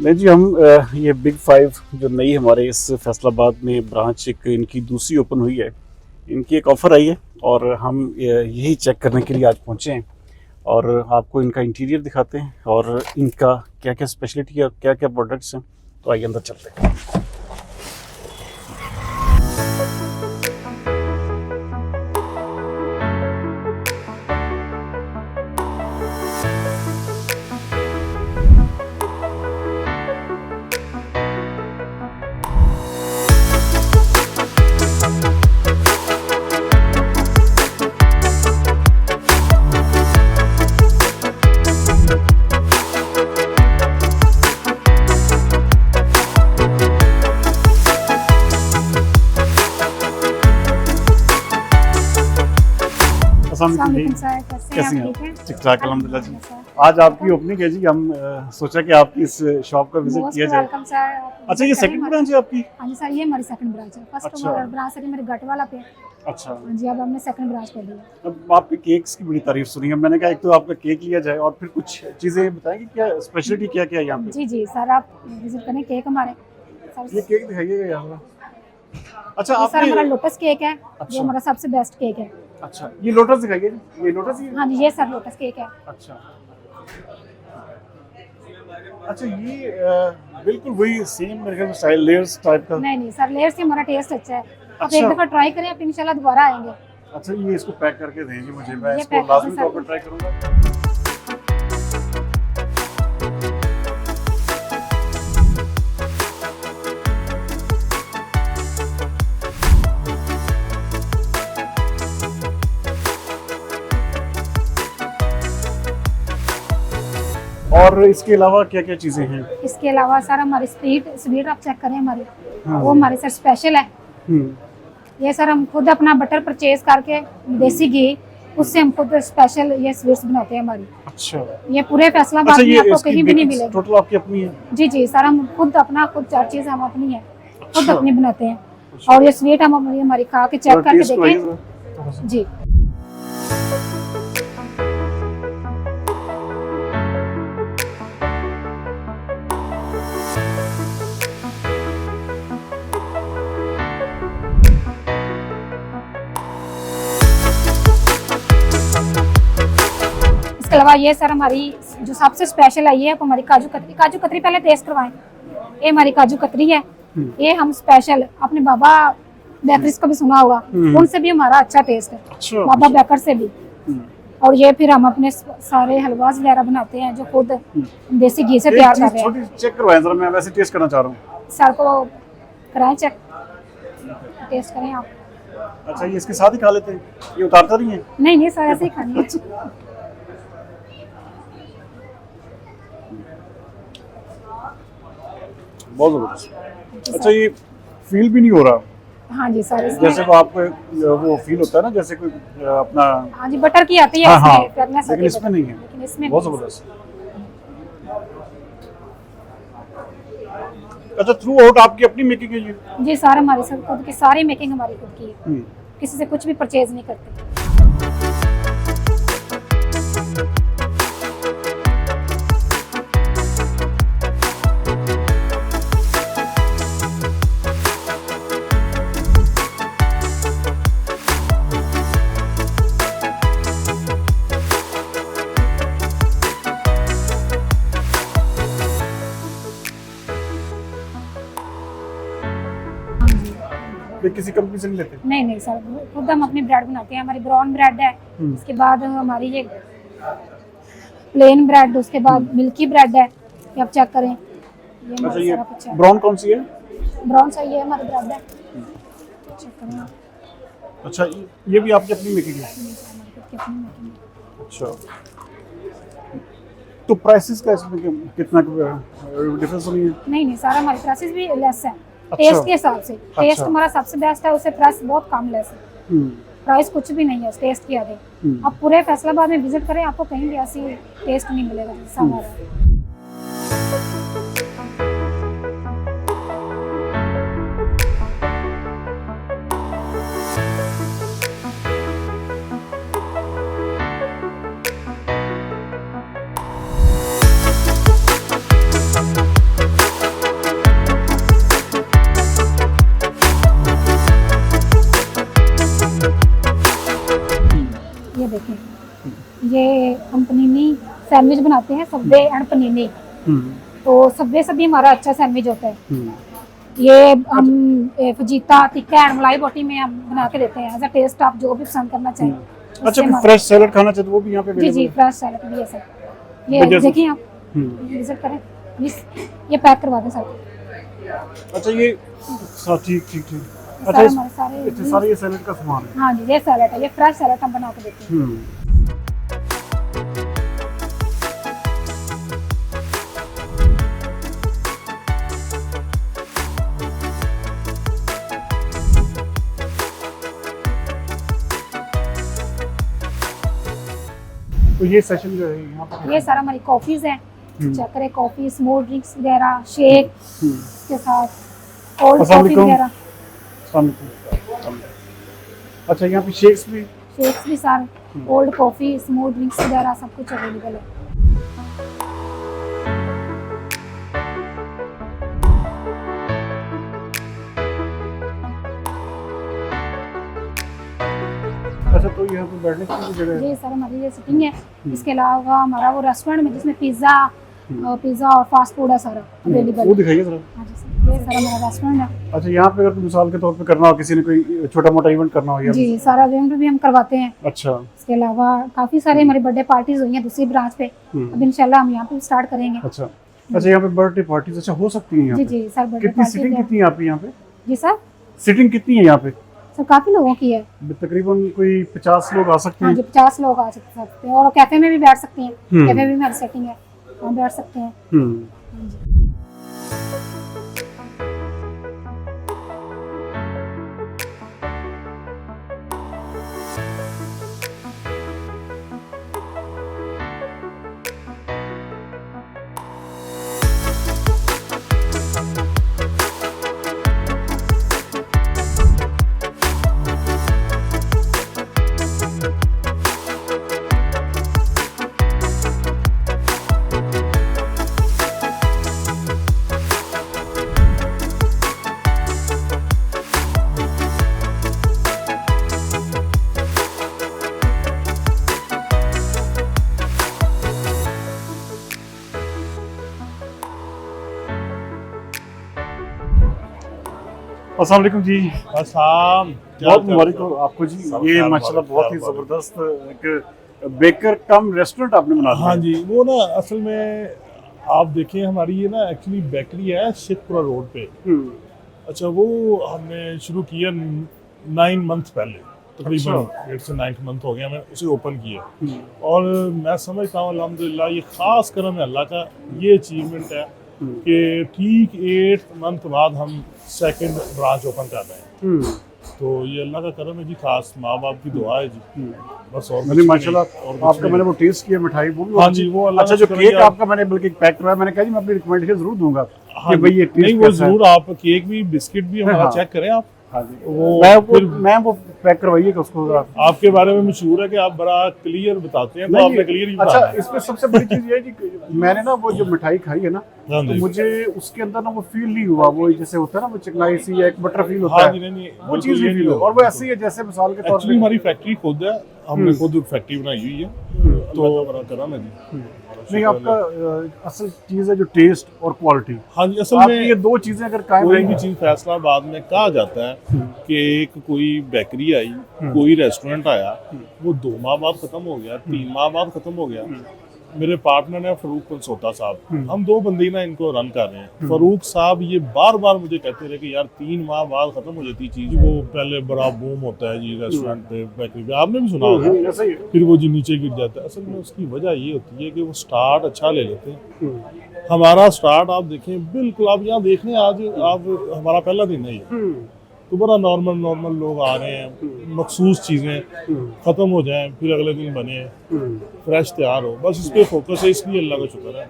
नहीं जी, हम ये बिग फाइव जो नई हमारे इस फैसलाबाद में ब्रांच एक इनकी दूसरी ओपन हुई है, इनकी एक ऑफ़र आई है और हम यही चेक करने के लिए आज पहुँचे हैं और आपको इनका इंटीरियर दिखाते हैं और इनका क्या क्या स्पेशलिटी है और क्या क्या प्रोडक्ट्स हैं। तो आइए अंदर चलते हैं। सर, कैसी हैं आप आप? ठीक हैं? ठीक ठाक अल्हम्दुलिल्लाह जी। सर, आज आपकी ओपनिंग है जी, हम सोचा कि आपकी इस शॉप का विजिट मोस्ट किया जाए। Welcome sir. आप अच्छा, ये विजिट करें सेकंड हमारे- ब्रांच है आपकी? हाँ जी सर, ये हमारी सेकंड ब्रांच है। फर्स्ट अच्छा। ब्रांच है मेरे गट वाला पे। अच्छा, हाँ जी, अब हमने सेकंड ब्रांच कर दिया। अब आपके केक्स की बड़ी तारीफ सुनी है, मैंने कहा एक तो आपका केक लिया जाए और फिर कुछ चीज़ें बताएंगे क्या स्पेशलिटी क्या क्या है यहाँ पे। जी जी सर, आप विजिट करें केक हमारे सर। ये केक दिखाइएगा यहाँ। अच्छा, ये सर हमारा आपने लोटस केक है, अच्छा। जो हमारा सबसे बेस्ट केक है। अच्छा, ये लोटस दिखाइए। ये लोटस ही है? हाँ जी, ये सर लोटस केक है। अच्छा अच्छा, ये बिल्कुल वही सेम मेरे ख्याल में स्टाइल लेयर्स टाइप का। नहीं नहीं सर, लेयर से हमारा टेस्ट अच्छा है। आप अच्छा। एक दफा ट्राई करें, आप इंशाल्लाह दोबारा आएंगे। अच्छा, ये इसको पैक करके दें जी मुझे, मैं ये इसको पैक लाजमी करके तौर पर सर- ट्राई करूँगा। और इसके अलावा क्या क्या चीज़ें हैं? इसके अलावा सर हमारी स्वीट आप चेक करें हमारी, हाँ। वो हमारी सर स्पेशल है। हम्म, ये सर हम खुद अपना बटर परचेज करके देसी घी, उससे हम खुद स्पेशल ये स्वीट्स बनाते हैं हमारी। अच्छा ये पूरे फैसलाबाद अच्छा, में ये आपको इसकी कहीं भी नहीं बेकिंग मिलेगी। टोटल आपकी अपनी है? जी जी सर, हम खुद हर चीज हम अपनी है, खुद अच्छा। अपनी बनाते हैं। अच्छा। और ये स्वीट हम हमारी खा के चेक और करके टेस्ट कराइए देखें। जरा, थोड़ा सा। जी इसके अलावा ये सर हमारी जो सबसे स्पेशल है, ये हमारी काजू कतरी पहले टेस्ट करवाएं। ये हमारी काजू कतरी है, ये हम स्पेशल अपने बाबा बेकरीज का भी सुना होगा, उनसे भी हमारा अच्छा टेस्ट है, अच्छा बाबा बेकर से भी। हम्म। और ये फिर हम अपने सारे हलवास वगैरह बनाते हैं, जो खुद देसी घी से एक तैयार चीज़ कर रहे हैं। छोटी चेक करवाएं जरा, मैं वैसे टेस्ट करना चाह रहा हूँ। सर को कराएं चेक, टेस्ट करें आप। अच्छा, ये इसके साथ ही खा लेते हैं, ये उतारता नहीं है? नहीं नहीं सर, ऐसे ही खानी है। बहुत ज़बरदस्त। अच्छा, ये फील भी नहीं हो रहा हाँ जी सर, इसमें जैसे वो आपको वो फील होता है ना, जैसे कोई अपना। हाँ जी, बटर की आती है हाँ हाँ, इसमें, fairness लेकिन होती है इसमें बटर नहीं की, है। लेकिन इसमें बहुत नहीं है। ज़बरदस्त। अच्छा, थ्रू आउट आपकी अपनी मेकिंग है ये? जी सर, हमारी सब खुद की सारी मेकिंग हमारी खुद की है, हम्म। किसी से कुछ भी परचेज नहीं करते। ये किसी कंपनी से नहीं लेते? नहीं नहीं सर, खुद हम अपनी ब्रेड बनाते हैं। हमारी ब्राउन ब्रेड है, उसके बाद हमारी ये प्लेन ब्रेड, उसके बाद मिल्की ब्रेड है, ये आप चेक करें। ये अच्छा, हमारा ये सारा कुछ है। ब्राउन कौन सी है? ब्राउन सा ये हमारी ब्रेड है, चेक करें आप। अच्छा, ये भी आपकी अपनी मेकिंग है? ये हमारी खुद की अपनी मेकिंग है। अच्छा, तो प्राइसेस का इसमें कितना डिफरेंस नहीं है? नहीं नहीं सर, हमारी प्राइसेस भी लेस है अच्छा। टेस्ट के हिसाब से। टेस्ट अच्छा। हमारा सबसे बेस्ट है, उससे प्राइस बहुत कम लेस है। हम्म, प्राइस कुछ भी नहीं है टेस्ट के आगे। आप पूरे फैसलाबाद में विजिट करें, आपको कहीं भी ऐसी टेस्ट नहीं मिलेगा जैसा हमारा है। देखें, ये हम पनीनी सैंडविच बनाते हैं, सबवे एंड पनीनी। तो सबवे से भी हमारा अच्छा सैंडविच होता है। ये हम फजीता टिक्का एंड मलाई बोटी में हम बना के देते हैं एज अ टेस्ट, आप जो भी पसंद करना चाहें। अच्छा, फ्रेश सैलेड खाना चाहते वो भी यहाँ पे जी जी, फ्रेश सैलेड भी है सर। ये देखिए आप विजिट करें, ये पैक करवा दें सर। अच्छा, ये ठीक ठीक ठीक। अच्छा, हमारे सारे ये सैलेड का सामान है। हाँ जी, ये सैलेड है, ये फ्रेश सैलेड हम बना के देते हैं। तो ये सेशन जो है यहाँ पर, ये सारा हमारी कॉफीज हैं, चेक करें, कॉफी, स्मूथ ड्रिंक्स वगैरह, शेक के साथ कोल्ड कॉफी वगैरह। अच्छा, यहाँ पे शेक्स भी सारे, कोल्ड कॉफी, स्मूथ ड्रिंक्स वगैरह सब कुछ अवेलेबल है। अच्छा, तो यहाँ पे बैठने की भी जगह है? जी सर, हमारी ये सिटिंग है। इसके अलावा हमारा वो रेस्टोरेंट में जिसमें पिज़्ज़ा और फास्ट फूड है सारा अवेलेबल। वो दिखाइए जरा। हाँ जी सर, ये सारा हमारा रेस्टोरेंट है। अच्छा, यहाँ पे अगर मिसाल के तौर पे करना हो, किसी ने कोई छोटा मोटा इवेंट करना हो, जी सारा इवेंट भी हम करवाते हैं। अच्छा, इसके अलावा काफ़ी सारे हमारी बर्थडे पार्टीज हुई हैं दूसरी ब्रांच पे, अब इंशाल्लाह हम यहाँ पे स्टार्ट करेंगे। अच्छा, यहाँ पे बर्थडे पार्टीज अच्छा हो सकती है? जी जी सर, बर्थडे कितनी पार्टी सीटिंग कितनी है आप यहाँ पे? जी सर, सीटिंग कितनी है यहाँ पे? सर काफ़ी लोगों की है, तकरीबन कोई 50 लोग आ सकते हाँ हैं। जी, 50 लोग आ सकते हैं, और कैफे में भी बैठ सकते हैं। कैफे में हमारी सेटिंग है, वहाँ बैठ सकते हैं। हाँ जी। अस्सलाम वालेकुम जी। अस्सलाम, बहुत मुबारक हो आपको जी। ये माशाल्लाह बहुत ही ज़बरदस्त एक बेकर कम रेस्टोरेंट आपने बना दिया। हाँ जी, वो ना असल में आप देखें, हमारी ये ना एक्चुअली बेकरी है शेखपुरा रोड पे। अच्छा, वो हमने शुरू किया 9 मंथ पहले, तकरीबन 8 से 9 मंथ हो गया हमें उसे ओपन किया। और मैं समझता हूँ अल्हम्दुलिल्लाह ये ख़ास करम है अल्लाह का, ये अचीवमेंट है कि ठीक 8 मंथ बाद हम सेकंड ब्रांच ओपन कर रहे हैं। तो ये अल्लाह का करम है जी, खास माँ बाप की दुआ है जी, बस। और माशाल्लाह आपका मैंने वो टेस्ट किया मिठाई, वो हाँ जी, वो अल्लाह अच्छा, जो केक आपका मैंने बल्कि पैक करवाया, मैंने कहा जी मैं अपनी रिकमेंडेशन जरूर दूंगा कि भाई ये टेस्ट नहीं, वो जरूर आप केक भी बिस्किट भी हमारा चेक करें आप। हाँ जी, वो मैं वो पैक करवाइए उसको। आपके बारे में मशहूर है कि आप बड़ा क्लियर बताते हैं, तो आपने क्लियर ही अच्छा, बताया। इसमें सबसे बड़ी चीज ये है कि मैंने ना वो जो मिठाई खाई है ना, हाँ तो जी। मुझे उसके अंदर ना वो फील नहीं हुआ, वो जैसे होता है ना वो चिकनाई सी या एक बटर फील होता हाँ है, जी, नहीं, वो चीज नहीं फील हुआ। और वो ऐसे ही है जैसे मिसाल के तौर एक्चुअली पे हमारी फैक्ट्री खुद है, हमने खुद फैक्ट्री बनाई हुई है, तो बड़ा करम है जी। नहीं, आपका असल चीज है जो टेस्ट और क्वालिटी। हाँ जी, असल आप में ये दो चीजें अगर कायम कोई भी रहेंगी, चीज़ फैसलाबाद में कहा जाता है कि एक कोई बेकरी आई, कोई रेस्टोरेंट आया, वो 2 माह बाद खत्म हो गया, 3 माह बाद खत्म हो गया। मेरे पार्टनर है फरूक कंसोता साहब, हम 2 बंदे ही ना इनको रन कर रहे हैं। फरूक साहब ये बार बार मुझे कहते रहे कि यार 3 माह बाद खत्म हो जाती चीज, वो पहले बड़ा बूम होता है जी रेस्टोरेंट पे, बेकरी पे, आपने भी सुना होगा, ऐसा ही है। फिर वो जी नीचे गिर जाता है। असल में उसकी वजह ये होती है कि वो स्टार्ट अच्छा ले लेते हैं। हमारा स्टार्ट आप देखें, बिल्कुल आप यहाँ देख लें, आज आप हमारा पहला दिन है ये, तो बड़ा नॉर्मल लोग आ रहे हैं, मखसूस चीज़ें ख़त्म हो जाएं फिर अगले दिन बने, फ्रेश तैयार हो, बस इस पे फोकस है, इसलिए अल्लाह का शुक्र है।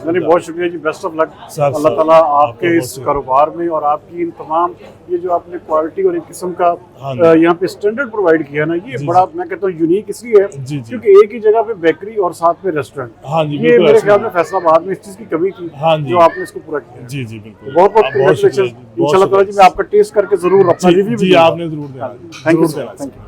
यानी बहुत शुक्रिया जी, बेस्ट ऑफ लक सर, अल्लाह ताला आपके आपको इस कारोबार में, और आपकी इन तमाम ये जो आपने क्वालिटी और एक किस्म का हाँ जी। यहाँ पे स्टैंडर्ड प्रोवाइड किया ना, ये जी, बड़ा मैं कहता हूँ यूनिक इसलिए है जी, जी। क्योंकि एक ही जगह पे बेकरी और साथ में रेस्टोरेंट, हाँ जी, ये बिल्कुल मेरे ऐसे ख्याल ही। में फैसलाबाद में इस चीज़ की कमी थी, हाँ जी। जो आपने इसको पूरा किया। जी जी बिल्कुल, बहुत बहुत आप शुक्रिया कांग्रेचुलेशन। जी, बहुत इंशाल्लाह ताला जी शुक्रिया। मैं आपका टेस्ट करके जरूर अपना रिव्यू भी जी दूंगा। आपने जरूर देना, थैंक यू जरूर सर, देना। Thank you.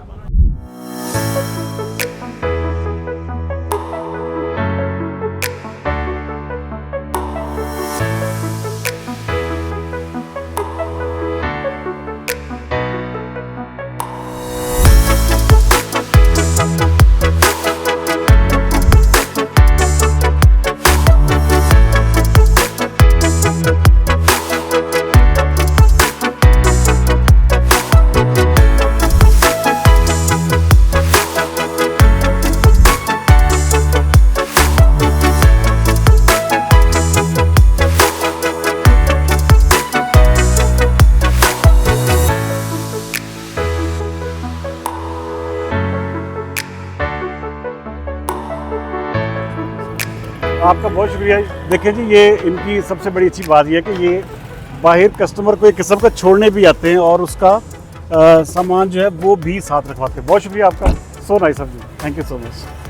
आपका बहुत शुक्रिया। देखिए जी, ये इनकी सबसे बड़ी अच्छी बात ये है कि ये बाहर कस्टमर को एक किस्म का छोड़ने भी आते हैं और उसका सामान जो है वो भी साथ रखवाते हैं। बहुत शुक्रिया आपका। So nice of you, thank you so much.